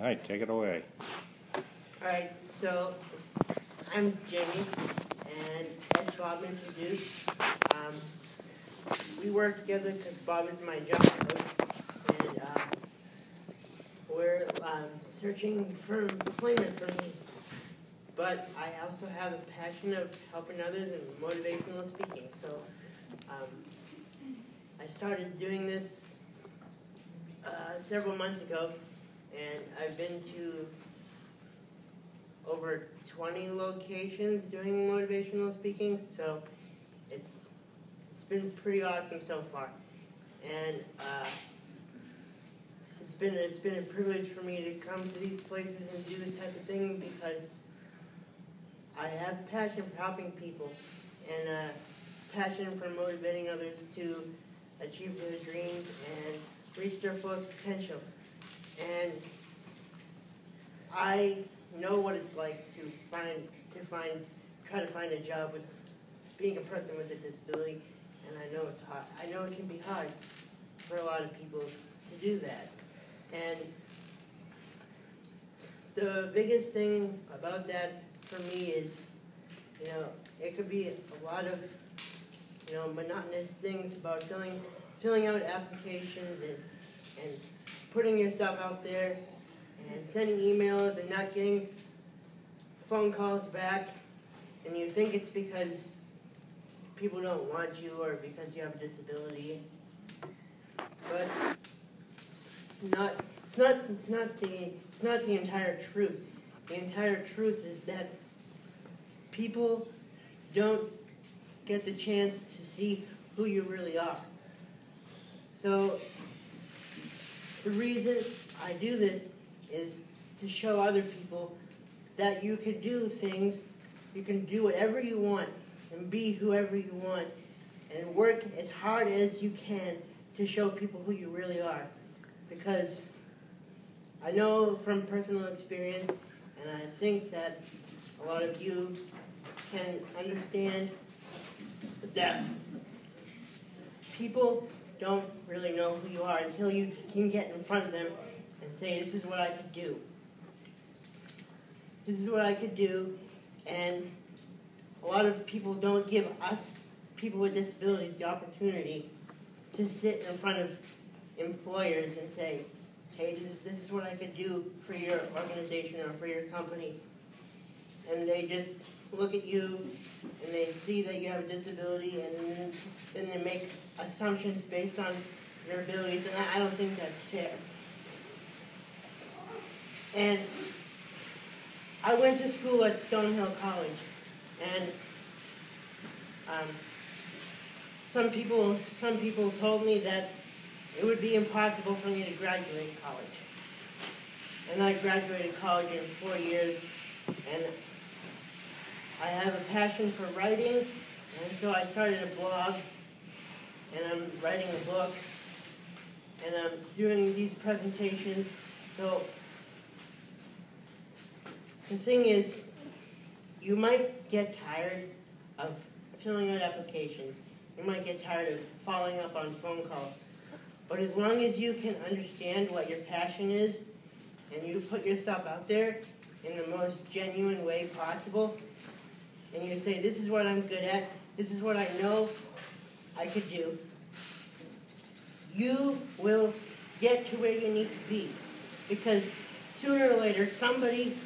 All right, take it away. Alright, so I'm Jamie, and as Bob introduced, we work together because Bob is my job coach, and we're searching for employment for me. But I also have a passion of helping others and motivational speaking, so I started doing this several months ago, and I've been to over 20 locations doing motivational speaking, so it's been pretty awesome so far. And it's been a privilege for me to come to these places and do this type of thing because I have passion for helping people and passion for motivating others to achieve their dreams and reach their fullest potential. And I know what it's like to try to find a job with being a person with a disability, and I know it's hard. I know it can be hard for a lot of people to do that. And the biggest thing about that for me is, it could be a lot of, monotonous things about filling out applications and putting yourself out there and sending emails and not getting phone calls back, and you think it's because people don't want you or because you have a disability. But it's not the entire truth. The entire truth is that people don't get the chance to see who you really are. So the reason I do this is to show other people that you can do things, you can do whatever you want and be whoever you want and work as hard as you can to show people who you really are. Because I know from personal experience, and I think that a lot of you can understand, that people don't really know who you are until you can get in front of them and say, this is what I could do. This is what I could do. And a lot of people don't give us, people with disabilities, the opportunity to sit in front of employers and say, hey, this is what I could do for your organization or for your company. And they just look at you and they see that you have a disability, and then they make assumptions based on your abilities, and I don't think that's fair. And I went to school at Stonehill College, and some people told me that it would be impossible for me to graduate college. And I graduated college in 4 years, and I have a passion for writing, and so I started a blog, and I'm writing a book, and I'm doing these presentations. So the thing is, you might get tired of filling out applications. You might get tired of following up on phone calls. But as long as you can understand what your passion is, and you put yourself out there in the most genuine way possible, and you say, this is what I'm good at, this is what I know I could do, you will get to where you need to be. Because sooner or later, somebody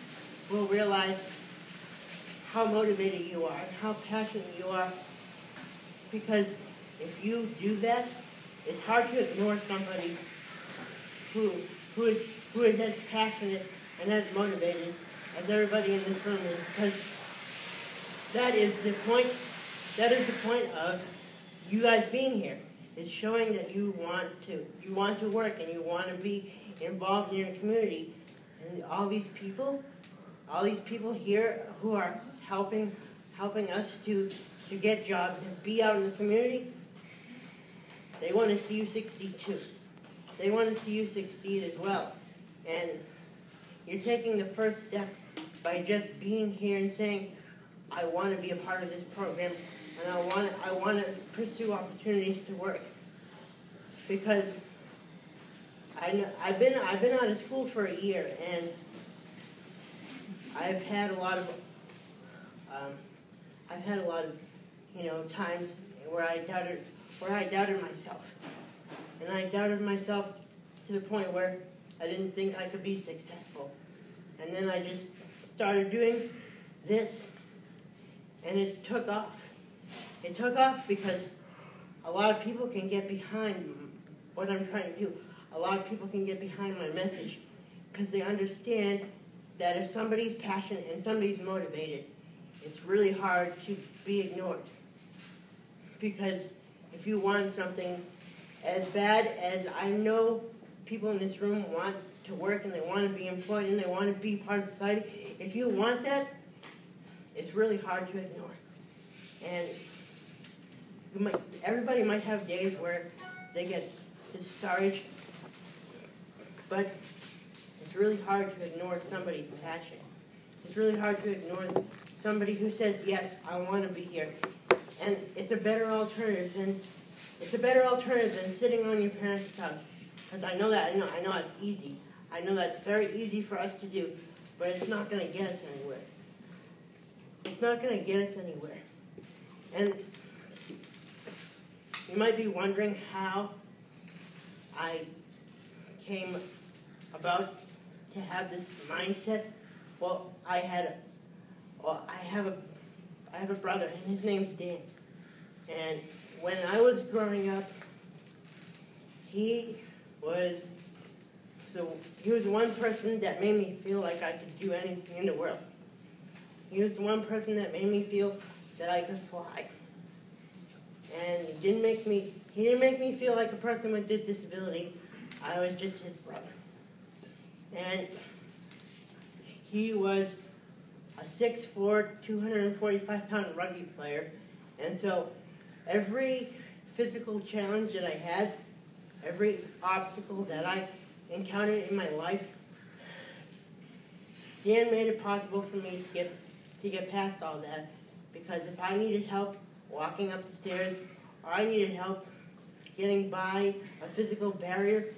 will realize how motivated you are, how passionate you are. Because if you do that, it's hard to ignore somebody who is as passionate and as motivated as everybody in this room is, because that is the point of you guys being here. It's showing that you want to work and you want to be involved in your community. And all these people here who are helping us to get jobs and be out in the community, they want to see you succeed too. They want to see you succeed as well. And you're taking the first step by just being here and saying, I want to be a part of this program, and I want to pursue opportunities to work. Because I've been out of school for a year, and I've had a lot of times where I doubted myself, and I doubted myself to the point where I didn't think I could be successful. And then I just started doing this, and it took off. It took off because a lot of people can get behind what I'm trying to do. A lot of people can get behind my message because they understand that if somebody's passionate and somebody's motivated, it's really hard to be ignored. Because if you want something as bad as I know people in this room want to work and they want to be employed and they want to be part of society, if you want that, it's really hard to ignore. And everybody might have days where they get discouraged, but it's really hard to ignore somebody's passion. It's really hard to ignore somebody who says, yes, I want to be here. And it's a better alternative than sitting on your parents' couch. Because I know it's easy. I know that's very easy for us to do, but it's not going to get us anywhere. It's not going to get us anywhere. And you might be wondering how I came about to have this mindset. Well, I have a brother, and his name's Dan. And when I was growing up, he was one person that made me feel like I could do anything in the world. He was the one person that made me feel that I could fly. And he didn't make me feel like a person with a disability. I was just his brother. And he was a 6'4", 245-pound rugby player. And so every physical challenge that I had, every obstacle that I encountered in my life, Dan made it possible for me to get past all that. Because if I needed help walking up the stairs, or I needed help getting by a physical barrier,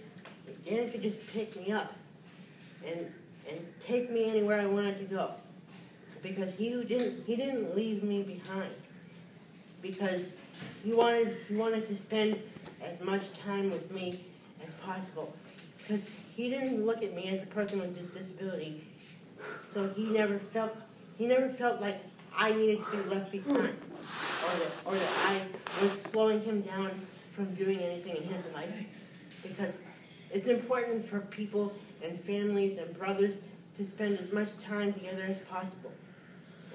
Dan could just pick me up and take me anywhere I wanted to go. Because he didn't leave me behind. Because he wanted to spend as much time with me as possible. Because he didn't look at me as a person with a disability. So he never felt like I needed to be left behind, or that I was slowing him down from doing anything in his life. Because it's important for people and families and brothers to spend as much time together as possible.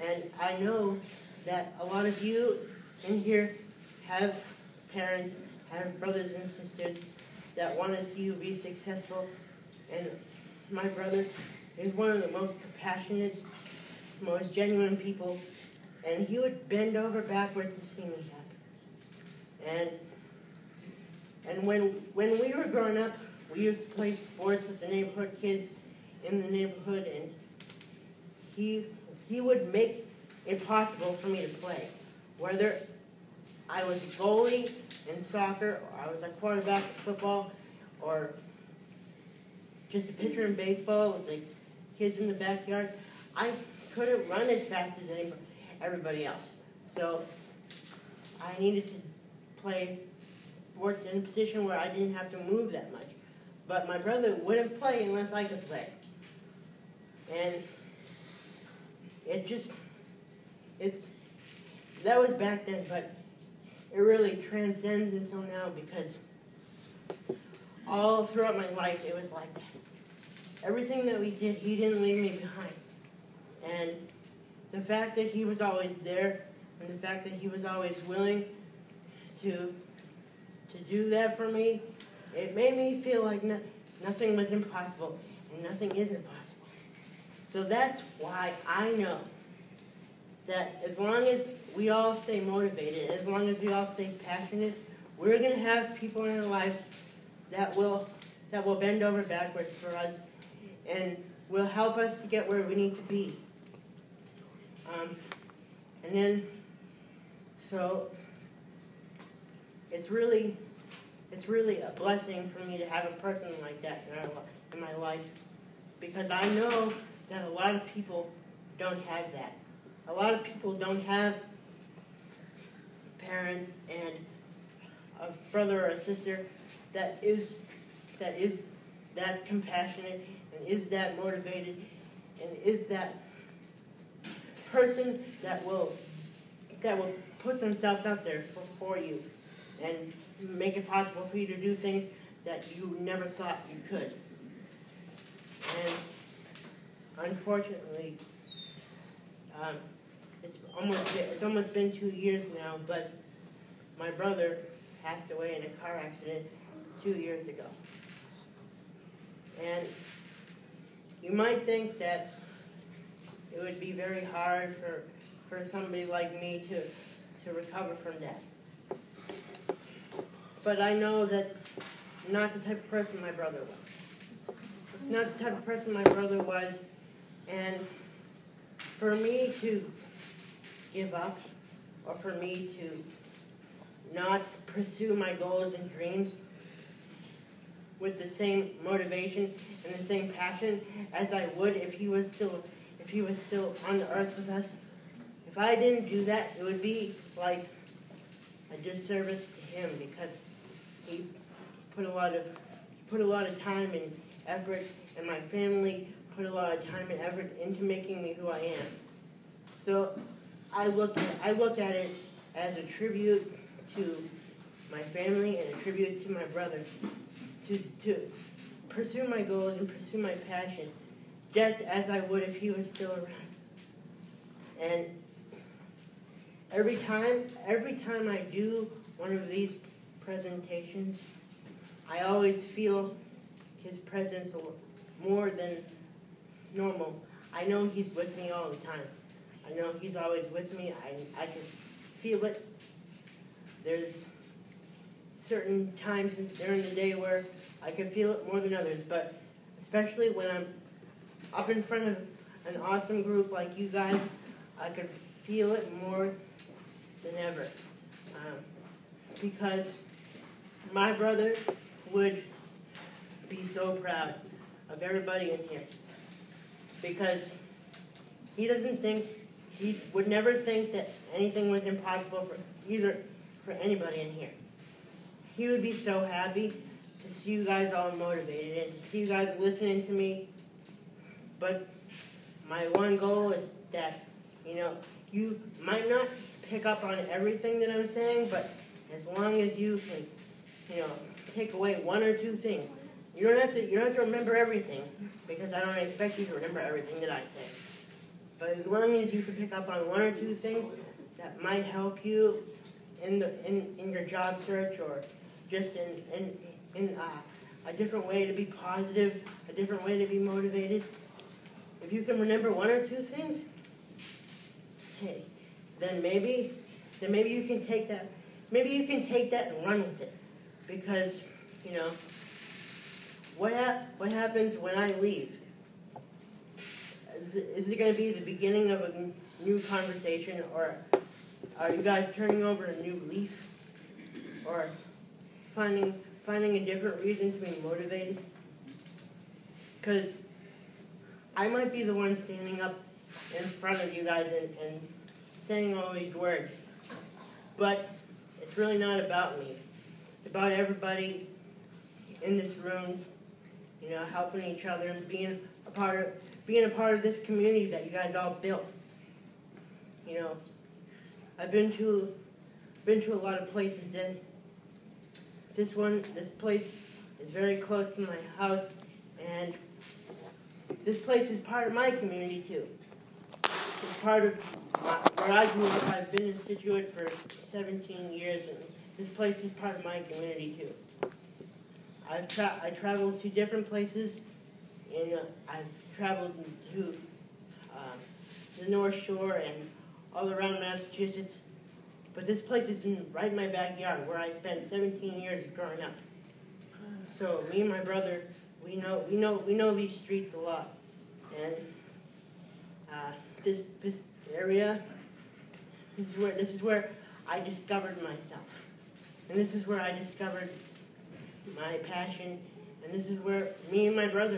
And I know that a lot of you in here have parents, have brothers and sisters that want to see you be successful. And my brother is one of the most compassionate, most genuine people, and he would bend over backwards to see me happy. And when we were growing up, we used to play sports with the neighborhood kids in the neighborhood, and he would make it possible for me to play. Whether I was a goalie in soccer, or I was a quarterback in football, or just a pitcher in baseball with the kids in the backyard, I couldn't run as fast as everybody else. So I needed to play sports in a position where I didn't have to move that much. But my brother wouldn't play unless I could play. And that was back then, but it really transcends until now, because all throughout my life it was like that. Everything that we did, he didn't leave me behind. And the fact that he was always there, and the fact that he was always willing to do that for me, it made me feel like nothing was impossible, and nothing is impossible. So that's why I know that as long as we all stay motivated, as long as we all stay passionate, we're going to have people in our lives that will bend over backwards for us and will help us to get where we need to be. So it's really it's really a blessing for me to have a person like that in my life, because I know that a lot of people don't have that. A lot of people don't have parents and a brother or a sister that is that compassionate and is that motivated and is that person that will put themselves out there for you and make it possible for you to do things that you never thought you could. And unfortunately, it's almost been 2 years now, but my brother passed away in a car accident 2 years ago. And you might think that it would be very hard for somebody like me to recover from that. But I know that's not the type of person my brother was. It's not the type of person my brother was, and for me to give up, or for me to not pursue my goals and dreams with the same motivation and the same passion as I would if he was still on the earth with us, if I didn't do that, it would be like a disservice to him, because he put a lot of time and effort, and my family put a lot of time and effort into making me who I am. So I look at it as a tribute to my family and a tribute to my brother to pursue my goals and pursue my passion just as I would if he was still around. And every time I do one of these presentations, I always feel his presence more than normal. I know he's with me all the time. I know he's always with me. I can feel it. There's certain times during the day where I can feel it more than others, but especially when I'm up in front of an awesome group like you guys, I could feel it more than ever. Because my brother would be so proud of everybody in here. Because he would never think that anything was impossible for anybody in here. He would be so happy to see you guys all motivated and to see you guys listening to me. But my one goal is that, you might not pick up on everything that I'm saying, but as long as you can, take away one or two things. You don't have to remember everything, because I don't expect you to remember everything that I say. But as long as you can pick up on one or two things that might help you in your job search, or just in a different way to be positive, a different way to be motivated. If you can remember one or two things, hey, then maybe you can take that. Maybe you can take that and run with it, because what happens when I leave? Is it going to be the beginning of a new conversation, or are you guys turning over a new leaf, or finding a different reason to be motivated? Because I might be the one standing up in front of you guys and saying all these words, but it's really not about me. It's about everybody in this room, helping each other and being a part of this community that you guys all built. I've been to a lot of places, and this place is very close to my house, and this place is part of my community too. It's part of where I grew up. I've been in Situate for 17 years, and this place is part of my community too. I traveled to different places, and I've traveled to the North Shore and all around Massachusetts. But this place is right in my backyard, where I spent 17 years growing up. So me and my brother, we know these streets a lot, and this area, this is where I discovered myself, and this is where I discovered my passion, and this is where me and my brother